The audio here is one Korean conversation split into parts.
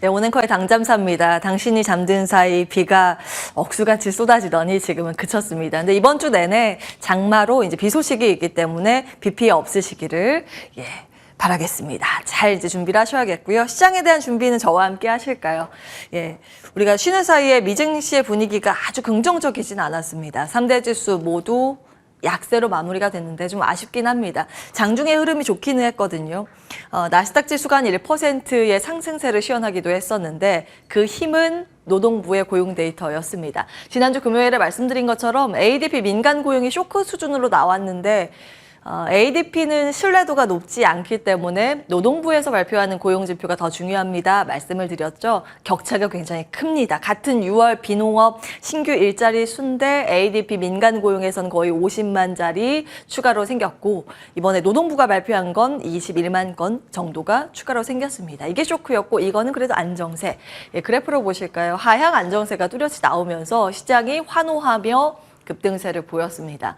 네, 오늘커의 당잠사입니다. 당신이 잠든 사이 비가 억수같이 쏟아지더니 지금은 그쳤습니다. 근데 이번 주 내내 장마로 이제 비 소식이 있기 때문에 비 피해 없으시기를 바라겠습니다. 잘 이제 준비를 하셔야겠고요. 시장에 대한 준비는 저와 함께 하실까요? 우리가 쉬는 사이에 미증시의 분위기가 아주 긍정적이진 않았습니다. 3대 지수 모두 약세로 마무리가 됐는데 좀 아쉽긴 합니다. 장중의 흐름이 좋기는 했거든요. 나스닥 지수가 한 1%의 상승세를 시현하기도 했었는데 그 힘은 노동부의 고용 데이터였습니다. 지난주 금요일에 말씀드린 것처럼 ADP 민간 고용이 쇼크 수준으로 나왔는데 ADP는 신뢰도가 높지 않기 때문에 노동부에서 발표하는 고용지표가 더 중요합니다. 말씀을 드렸죠. 격차가 굉장히 큽니다. 같은 6월 비농업 신규 일자리 수인데 ADP 민간 고용에서는 거의 50만 자리 추가로 생겼고 이번에 노동부가 발표한 건 21만 건 정도가 추가로 생겼습니다. 이게 쇼크였고 이거는 그래도 안정세. 그래프로 보실까요? 하향 안정세가 뚜렷이 나오면서 시장이 환호하며 급등세를 보였습니다.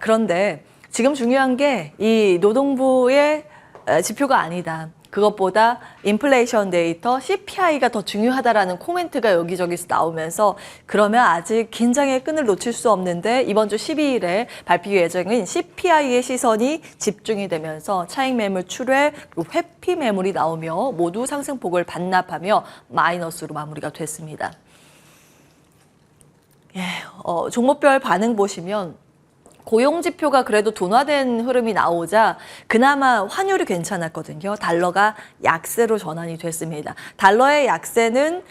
그런데 지금 중요한 게 이 노동부의 지표가 아니다. 그것보다 인플레이션 데이터 CPI가 더 중요하다라는 코멘트가 여기저기서 나오면서 그러면 아직 긴장의 끈을 놓칠 수 없는데 이번 주 12일에 발표 예정인 CPI의 시선이 집중이 되면서 차익 매물 출회 그리고 회피 매물이 나오며 모두 상승폭을 반납하며 마이너스로 마무리가 됐습니다. 종목별 반응 보시면 고용지표가 그래도 둔화된 흐름이 나오자 그나마 환율이 괜찮았거든요. 달러가 약세로 전환이 됐습니다. 달러의 약세는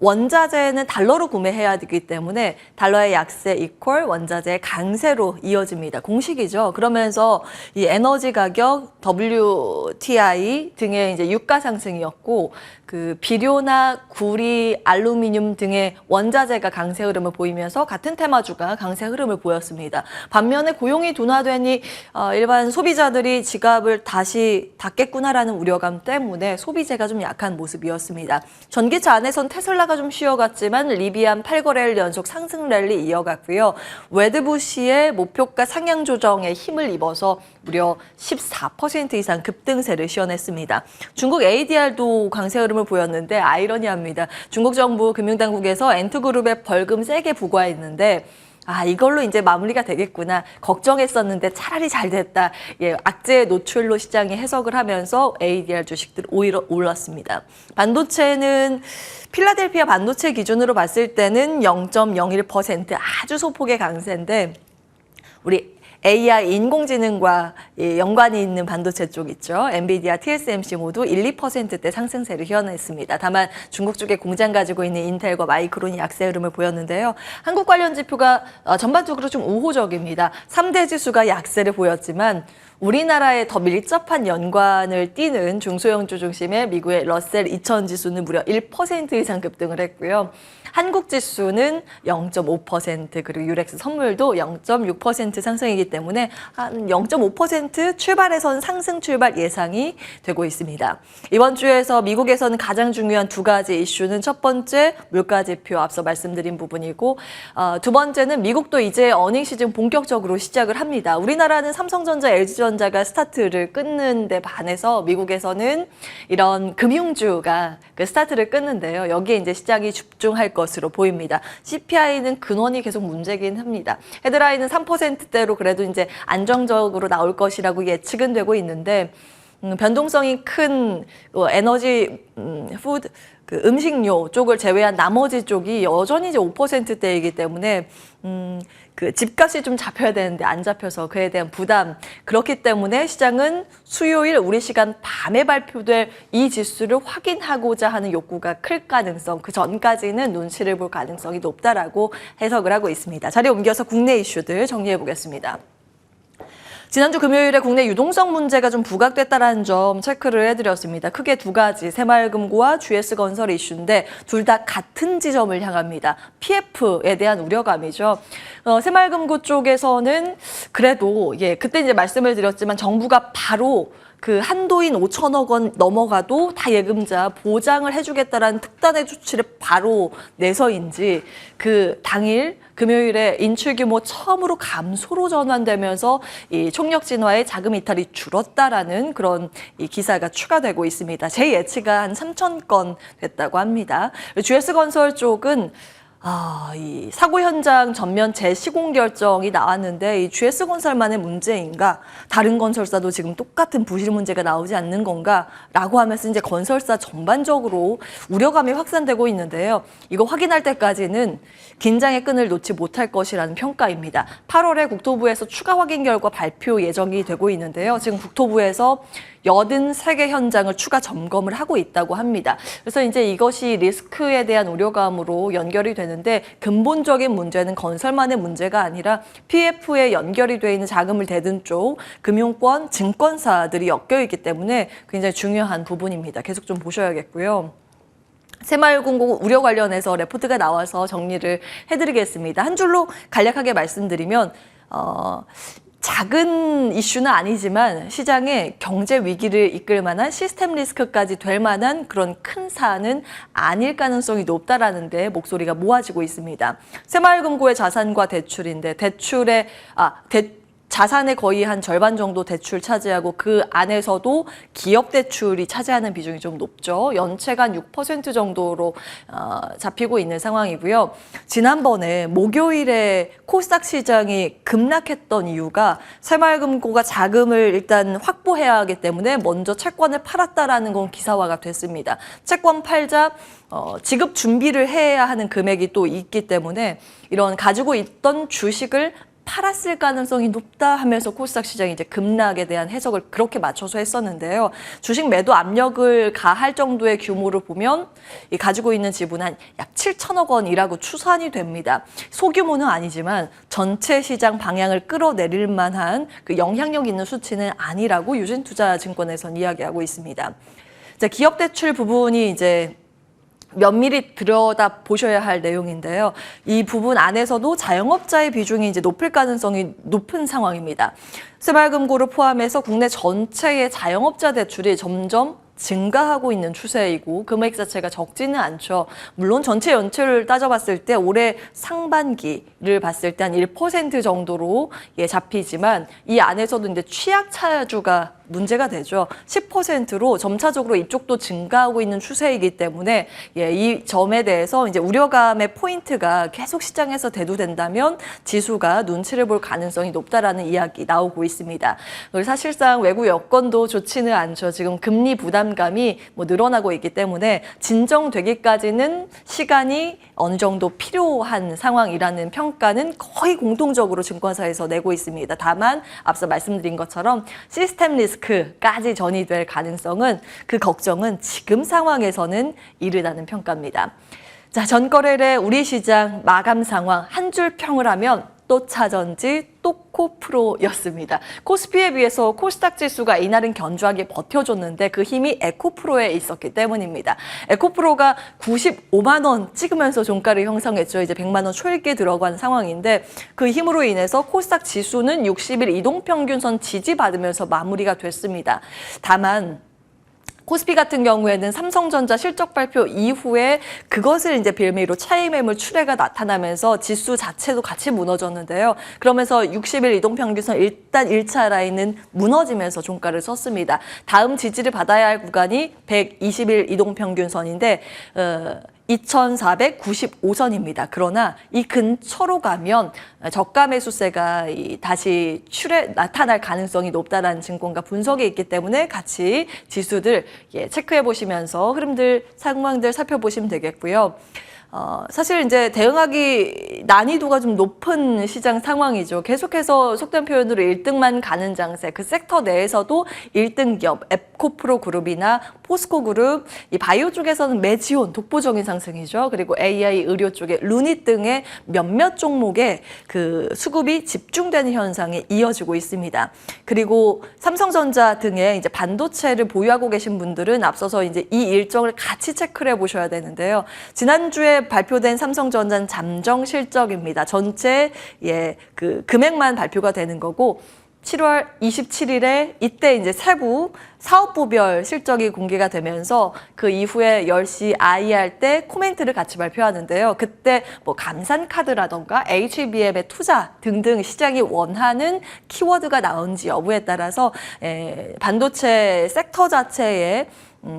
원자재는 달러로 구매해야 되기 때문에 달러의 약세 이퀄 원자재의 강세로 이어집니다. 공식이죠. 그러면서 이 에너지 가격, WTI 등의 이제 유가 상승이었고 그 비료나 구리, 알루미늄 등의 원자재가 강세 흐름을 보이면서 같은 테마주가 강세 흐름을 보였습니다. 반면에 고용이 둔화되니 일반 소비자들이 지갑을 다시 닫겠구나라는 우려감 때문에 소비재가 좀 약한 모습이었습니다. 전기차 안에선 테슬라가 좀 쉬어갔지만 리비안 8거래일 연속 상승 랠리 이어갔고요. 웨드부시의 목표가 상향 조정에 힘을 입어서 무려 14% 이상 급등세를 시현했습니다. 중국 ADR도 강세 흐름을 보였는데 아이러니합니다. 중국 정부 금융당국에서 엔투그룹에 벌금 세게 부과했는데 이걸로 이제 마무리가 되겠구나. 걱정했었는데 차라리 잘 됐다. 악재 노출로 시장이 해석을 하면서 ADR 주식들 오히려 올랐습니다. 반도체는 필라델피아 반도체 기준으로 봤을 때는 0.01% 아주 소폭의 강세인데 우리 AI 인공지능과 연관이 있는 반도체 쪽 있죠. 엔비디아, TSMC 모두 1, 2%대 상승세를 휘어냈습니다. 다만 중국 쪽에 공장 가지고 있는 인텔과 마이크론이 약세 흐름을 보였는데요. 한국 관련 지표가 전반적으로 좀 우호적입니다. 3대 지수가 약세를 보였지만 우리나라에 더 밀접한 연관을 띠는 중소형주 중심의 미국의 러셀 2000 지수는 무려 1% 이상 급등을 했고요. 한국 지수는 0.5% 그리고 유렉스 선물도 0.6% 상승이기 때문에 한 0.5% 출발에선 상승 출발 예상이 되고 있습니다. 이번 주에서 미국에서는 가장 중요한 두 가지 이슈는 첫 번째 물가 지표 앞서 말씀드린 부분이고 두 번째는 미국도 이제 어닝 시즌 본격적으로 시작을 합니다. 우리나라는 삼성전자, LG전자가 스타트를 끊는 데 반해서 미국에서는 이런 금융주가 그 스타트를 끊는데요. 여기에 이제 시장이 집중할 것으로 보입니다. CPI는 근원이 계속 문제긴 합니다. 헤드라인은 3%대로 그래도 이제 안정적으로 나올 것이라고 예측은 되고 있는데 변동성이 큰 에너지, 푸드, 음식료 쪽을 제외한 나머지 쪽이 여전히 이제 5%대이기 때문에 그 집값이 좀 잡혀야 되는데 안 잡혀서 그에 대한 부담 그렇기 때문에 시장은 수요일 우리 시간 밤에 발표될 이 지수를 확인하고자 하는 욕구가 클 가능성 그 전까지는 눈치를 볼 가능성이 높다라고 해석을 하고 있습니다. 자리 옮겨서 국내 이슈들 정리해 보겠습니다. 지난주 금요일에 국내 유동성 문제가 좀 부각됐다는 점 체크를 해드렸습니다. 크게 두 가지, 새마을금고와 GS건설 이슈인데 둘 다 같은 지점을 향합니다. PF에 대한 우려감이죠. 새마을금고 쪽에서는 그래도 그때 이제 말씀을 드렸지만 정부가 바로 그 한도인 5천억 원 넘어가도 다 예금자 보장을 해주겠다라는 특단의 조치를 바로 내서인지 그 당일 금요일에 인출 규모 처음으로 감소로 전환되면서 이 총력 진화의 자금 이탈이 줄었다라는 그런 이 기사가 추가되고 있습니다. 제 예치가 한 3천 건 됐다고 합니다. GS건설 쪽은 이 사고 현장 전면 재시공 결정이 나왔는데 이 GS건설만의 문제인가? 다른 건설사도 지금 똑같은 부실 문제가 나오지 않는 건가? 라고 하면서 이제 건설사 전반적으로 우려감이 확산되고 있는데요. 이거 확인할 때까지는 긴장의 끈을 놓지 못할 것이라는 평가입니다. 8월에 국토부에서 추가 확인 결과 발표 예정이 되고 있는데요. 지금 국토부에서 83개 현장을 추가 점검을 하고 있다고 합니다. 그래서 이제 이것이 리스크에 대한 우려감으로 연결이 되는데 근본적인 문제는 건설만의 문제가 아니라 PF에 연결이 돼 있는 자금을 대든 쪽 금융권, 증권사들이 엮여 있기 때문에 굉장히 중요한 부분입니다. 계속 좀 보셔야겠고요. 새마을금고 우려 관련해서 레포트가 나와서 정리를 해드리겠습니다. 한 줄로 간략하게 말씀드리면 작은 이슈는 아니지만 시장에 경제 위기를 이끌 만한 시스템 리스크까지 될 만한 그런 큰 사안은 아닐 가능성이 높다라는 데 목소리가 모아지고 있습니다. 새마을금고의 자산과 대출인데 자산의 거의 한 절반 정도 대출 차지하고 그 안에서도 기업 대출이 차지하는 비중이 좀 높죠. 연체가 한 6% 정도로 잡히고 있는 상황이고요. 지난번에 목요일에 코스닥 시장이 급락했던 이유가 새마을금고가 자금을 일단 확보해야 하기 때문에 먼저 채권을 팔았다라는 건 기사화가 됐습니다. 채권 팔자 지급 준비를 해야 하는 금액이 또 있기 때문에 이런 가지고 있던 주식을 팔았을 가능성이 높다 하면서 코스닥 시장이 이제 급락에 대한 해석을 그렇게 맞춰서 했었는데요. 주식 매도 압력을 가할 정도의 규모를 보면 이 가지고 있는 지분은 약 7천억 원이라고 추산이 됩니다. 소규모는 아니지만 전체 시장 방향을 끌어내릴 만한 그 영향력 있는 수치는 아니라고 유진투자증권에서는 이야기하고 있습니다. 자, 기업 대출 부분이 이제 면밀히 들여다 보셔야 할 내용인데요. 이 부분 안에서도 자영업자의 비중이 이제 높을 가능성이 높은 상황입니다. 새마을금고를 포함해서 국내 전체의 자영업자 대출이 점점 증가하고 있는 추세이고 금액 자체가 적지는 않죠. 물론 전체 연체를 따져봤을 때 올해 상반기를 봤을 때 한 1% 정도로 잡히지만 이 안에서도 이제 취약 차주가 문제가 되죠. 10%로 점차적으로 이쪽도 증가하고 있는 추세이기 때문에 이 점에 대해서 이제 우려감의 포인트가 계속 시장에서 대두된다면 지수가 눈치를 볼 가능성이 높다라는 이야기 나오고 있습니다. 사실상 외국 여건도 좋지는 않죠. 지금 금리 부담감이 늘어나고 있기 때문에 진정되기까지는 시간이 어느 정도 필요한 상황이라는 평가는 거의 공통적으로 증권사에서 내고 있습니다. 다만 앞서 말씀드린 것처럼 시스템 리스크까지 전이될 가능성은 그 걱정은 지금 상황에서는 이르다는 평가입니다. 자, 전거래일의 우리 시장 마감 상황 한 줄 평을 하면 또 차전지 또코프로였습니다. 코스피에 비해서 코스닥 지수가 이날은 견조하게 버텨줬는데 그 힘이 에코프로에 있었기 때문입니다. 에코프로가 95만 원 찍으면서 종가를 형성했죠. 이제 100만 원 초읽기 들어간 상황인데 그 힘으로 인해서 코스닥 지수는 60일 이동평균선 지지받으면서 마무리가 됐습니다. 다만 코스피 같은 경우에는 삼성전자 실적 발표 이후에 그것을 이제 빌미로 차익 매물 출회가 나타나면서 지수 자체도 같이 무너졌는데요. 그러면서 60일 이동평균선 일단 1차 라인은 무너지면서 종가를 썼습니다. 다음 지지를 받아야 할 구간이 120일 이동평균선인데 2,495선입니다. 그러나 이 근처로 가면 저가 매수세가 다시 나타날 가능성이 높다라는 증권가 분석이 있기 때문에 같이 지수들 체크해 보시면서 흐름들, 상황들 살펴보시면 되겠고요. 사실 이제 대응하기 난이도가 좀 높은 시장 상황이죠. 계속해서 속된 표현으로 1등만 가는 장세, 그 섹터 내에서도 1등 기업, 에코프로 그룹이나 포스코 그룹, 이 바이오 쪽에서는 메지온 독보적인 상승이죠. 그리고 AI 의료 쪽에 루닛 등의 몇몇 종목에 그 수급이 집중되는 현상이 이어지고 있습니다. 그리고 삼성전자 등의 이제 반도체를 보유하고 계신 분들은 앞서서 이제 이 일정을 같이 체크를 해보셔야 되는데요. 지난주에 발표된 삼성전자는 잠정 실적입니다. 전체 그 금액만 발표가 되는 거고 7월 27일에 이때 이제 세부 사업부별 실적이 공개가 되면서 그 이후에 10시 IR 때 코멘트를 같이 발표하는데요. 그때 뭐 감산카드라던가 HBM의 투자 등등 시장이 원하는 키워드가 나온지 여부에 따라서 반도체 섹터 자체에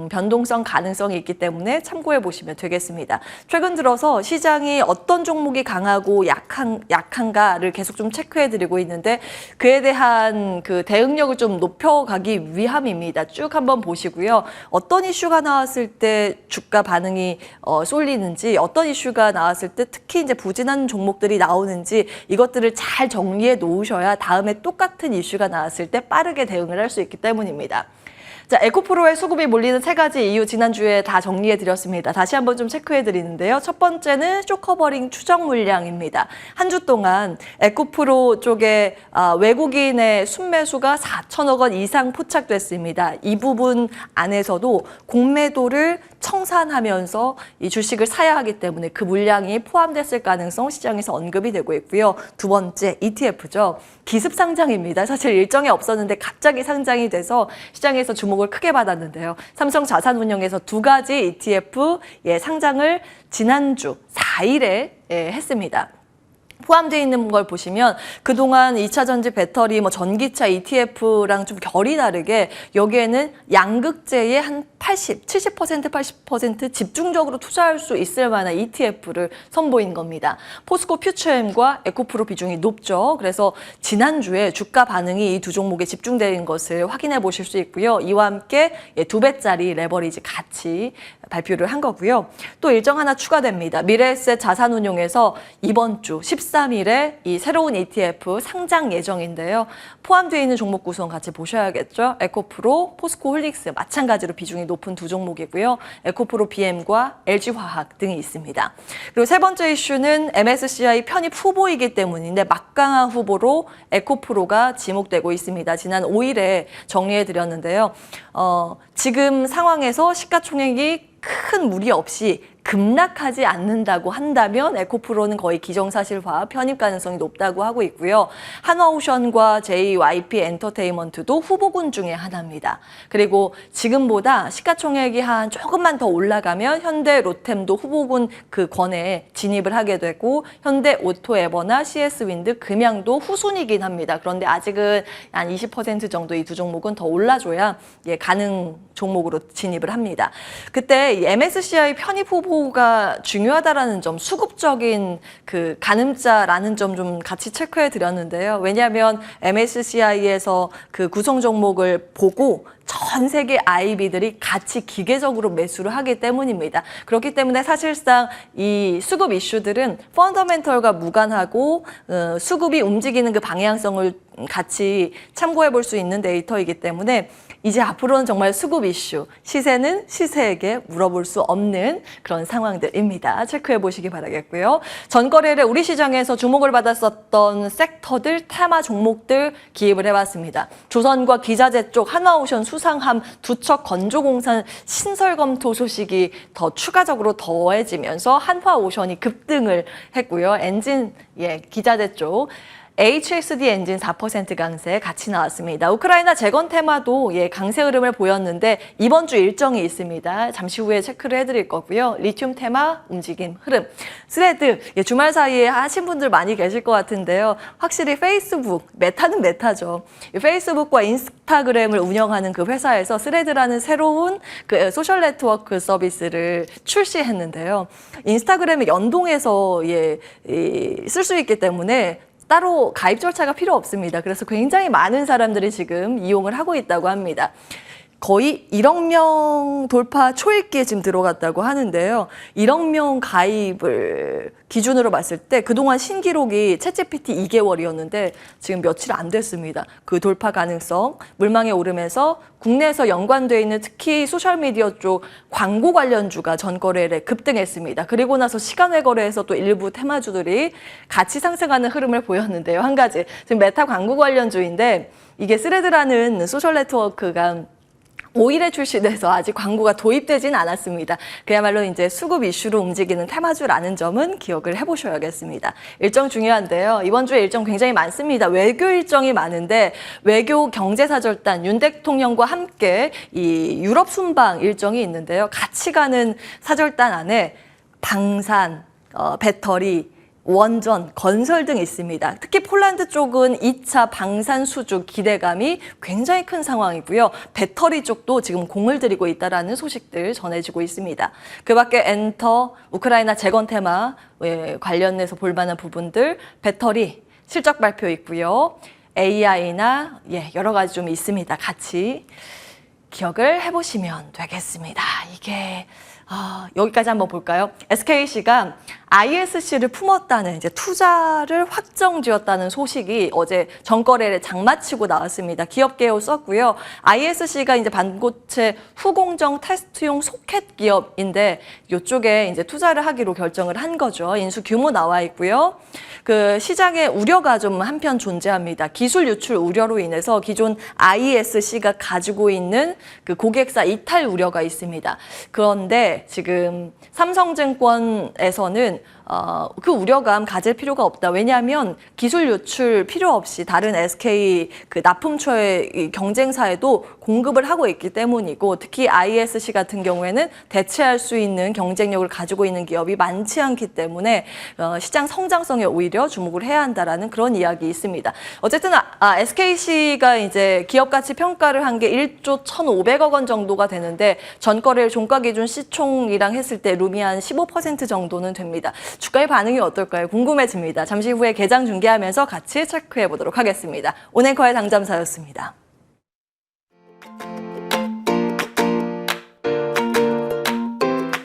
변동성 가능성이 있기 때문에 참고해 보시면 되겠습니다. 최근 들어서 시장이 어떤 종목이 강하고 약한가를 계속 좀 체크해 드리고 있는데 그에 대한 그 대응력을 좀 높여가기 위함입니다. 쭉 한번 보시고요. 어떤 이슈가 나왔을 때 주가 반응이 쏠리는지, 어떤 이슈가 나왔을 때 특히 이제 부진한 종목들이 나오는지 이것들을 잘 정리해 놓으셔야 다음에 똑같은 이슈가 나왔을 때 빠르게 대응을 할 수 있기 때문입니다. 자, 에코프로의 수급이 몰리는 3가지 이유 지난주에 다 정리해 드렸습니다. 다시 한번 좀 체크해 드리는데요. 첫 번째는 쇼커버링 추정 물량입니다. 한 주 동안 에코프로 쪽에 외국인의 순매수가 4천억 원 이상 포착됐습니다. 이 부분 안에서도 공매도를 청산하면서 이 주식을 사야 하기 때문에 그 물량이 포함됐을 가능성 시장에서 언급이 되고 있고요. 두 번째, ETF죠. 기습 상장입니다. 사실 일정이 없었는데 갑자기 상장이 돼서 시장에서 주목을 크게 받았는데요. 삼성 자산운용에서 2가지 ETF 상장을 지난주 4일에 했습니다. 포함되어 있는 걸 보시면 그동안 2차 전지 배터리, 전기차 ETF랑 좀 결이 다르게 여기에는 양극재의 한 70% 80% 집중적으로 투자할 수 있을 만한 ETF를 선보인 겁니다. 포스코 퓨처엠과 에코프로 비중이 높죠. 그래서 지난주에 주가 반응이 이 두 종목에 집중된 것을 확인해 보실 수 있고요. 이와 함께 2배짜리 레버리지 같이 발표를 한 거고요. 또 일정 하나 추가됩니다. 미래에셋 자산운용에서 이번 주 13일에 이 새로운 ETF 상장 예정인데요. 포함되어 있는 종목 구성 같이 보셔야겠죠. 에코프로, 포스코 홀릭스 마찬가지로 비중이 높은 두 종목이고요. 에코프로 BM과 LG화학 등이 있습니다. 그리고 세 번째 이슈는 MSCI 편입 후보이기 때문인데 막강한 후보로 에코프로가 지목되고 있습니다. 지난 5일에 정리해드렸는데요. 지금 상황에서 시가총액이 큰 무리 없이 급락하지 않는다고 한다면 에코프로는 거의 기정사실화 편입 가능성이 높다고 하고 있고요. 한화오션과 JYP 엔터테인먼트도 후보군 중에 하나입니다. 그리고 지금보다 시가총액이 한 조금만 더 올라가면 현대 로템도 후보군 그 권에 진입을 하게 되고 현대 오토에버나 CS윈드 금양도 후순위긴 합니다. 그런데 아직은 한 20% 정도 이 두 종목은 더 올라줘야 가능 종목으로 진입을 합니다. 그때 이 MSCI 편입 후보가 중요하다라는 점, 수급적인 그 가늠자라는 점 좀 같이 체크해 드렸는데요. 왜냐하면 MSCI에서 그 구성 종목을 보고 전 세계 IB들이 같이 기계적으로 매수를 하기 때문입니다. 그렇기 때문에 사실상 이 수급 이슈들은 펀더멘털과 무관하고 수급이 움직이는 그 방향성을 같이 참고해 볼 수 있는 데이터이기 때문에 이제 앞으로는 정말 수급 이슈, 시세는 시세에게 물어볼 수 없는 그런 상황들입니다. 체크해 보시기 바라겠고요. 전거래일에 우리 시장에서 주목을 받았었던 섹터들, 테마 종목들 기입을 해봤습니다. 조선과 기자재 쪽 한화오션 수상함 두 척 건조공산 신설 검토 소식이 더 추가적으로 더해지면서 한화오션이 급등을 했고요. 엔진, 기자재 쪽. HXD 엔진 4% 강세 같이 나왔습니다. 우크라이나 재건 테마도 강세 흐름을 보였는데 이번 주 일정이 있습니다. 잠시 후에 체크를 해드릴 거고요. 리튬 테마 움직임 흐름. 스레드 주말 사이에 하신 분들 많이 계실 것 같은데요. 확실히 페이스북, 메타는 메타죠. 페이스북과 인스타그램을 운영하는 그 회사에서 스레드라는 새로운 그 소셜 네트워크 서비스를 출시했는데요. 인스타그램에 연동해서 쓸 수 있기 때문에 따로 가입 절차가 필요 없습니다. 그래서 굉장히 많은 사람들이 지금 이용을 하고 있다고 합니다. 거의 1억 명 돌파 초읽기에 지금 들어갔다고 하는데요. 1억 명 가입을 기준으로 봤을 때 그동안 신기록이 챗GPT 2개월이었는데 지금 며칠 안 됐습니다. 그 돌파 가능성 물망에 오르면서 국내에서 연관되어 있는 특히 소셜미디어 쪽 광고 관련주가 전거래일에 급등했습니다. 그리고 나서 시간외 거래에서 또 일부 테마주들이 같이 상승하는 흐름을 보였는데요. 한 가지, 지금 메타 광고 관련주인데 이게 스레드라는 소셜 네트워크가 5일에 출시돼서 아직 광고가 도입되진 않았습니다. 그야말로 이제 수급 이슈로 움직이는 테마주라는 점은 기억을 해보셔야겠습니다. 일정 중요한데요. 이번 주에 일정 굉장히 많습니다. 외교 일정이 많은데 외교 경제사절단 윤 대통령과 함께 이 유럽 순방 일정이 있는데요. 같이 가는 사절단 안에 방산, 배터리, 원전, 건설 등 있습니다. 특히 폴란드 쪽은 2차 방산 수주 기대감이 굉장히 큰 상황이고요. 배터리 쪽도 지금 공을 들이고 있다는 소식들 전해지고 있습니다. 그 밖에 엔터, 우크라이나 재건 테마 관련해서 볼만한 부분들, 배터리, 실적 발표 있고요. AI나 여러 가지 좀 있습니다. 같이 기억을 해보시면 되겠습니다. 이게 여기까지 한번 볼까요? SKC가 ISC를 품었다는 이제 투자를 확정지었다는 소식이 어제 전거래를 장마치고 나왔습니다. 기업 개요 썼고요. ISC가 이제 반도체 후공정 테스트용 소켓 기업인데 이쪽에 이제 투자를 하기로 결정을 한 거죠. 인수 규모 나와 있고요. 그 시장에 우려가 좀 한편 존재합니다. 기술 유출 우려로 인해서 기존 ISC가 가지고 있는 그 고객사 이탈 우려가 있습니다. 그런데 지금 삼성증권에서는 그 우려감 가질 필요가 없다. 왜냐하면 기술 유출 필요 없이 다른 SK 그 납품처의 경쟁사에도 공급을 하고 있기 때문이고, 특히 ISC 같은 경우에는 대체할 수 있는 경쟁력을 가지고 있는 기업이 많지 않기 때문에 시장 성장성에 오히려 주목을 해야 한다라는 그런 이야기 있습니다. 어쨌든 SKC가 이제 기업 가치 평가를 한 게 1조 1,500억 원 정도가 되는데 전거래일 종가 기준 시총이랑 했을 때 룸이 한 15% 정도는 됩니다. 주가의 반응이 어떨까요? 궁금해집니다. 잠시 후에 개장 중계하면서 같이 체크해 보도록 하겠습니다. 온앵커의 당잠사였습니다.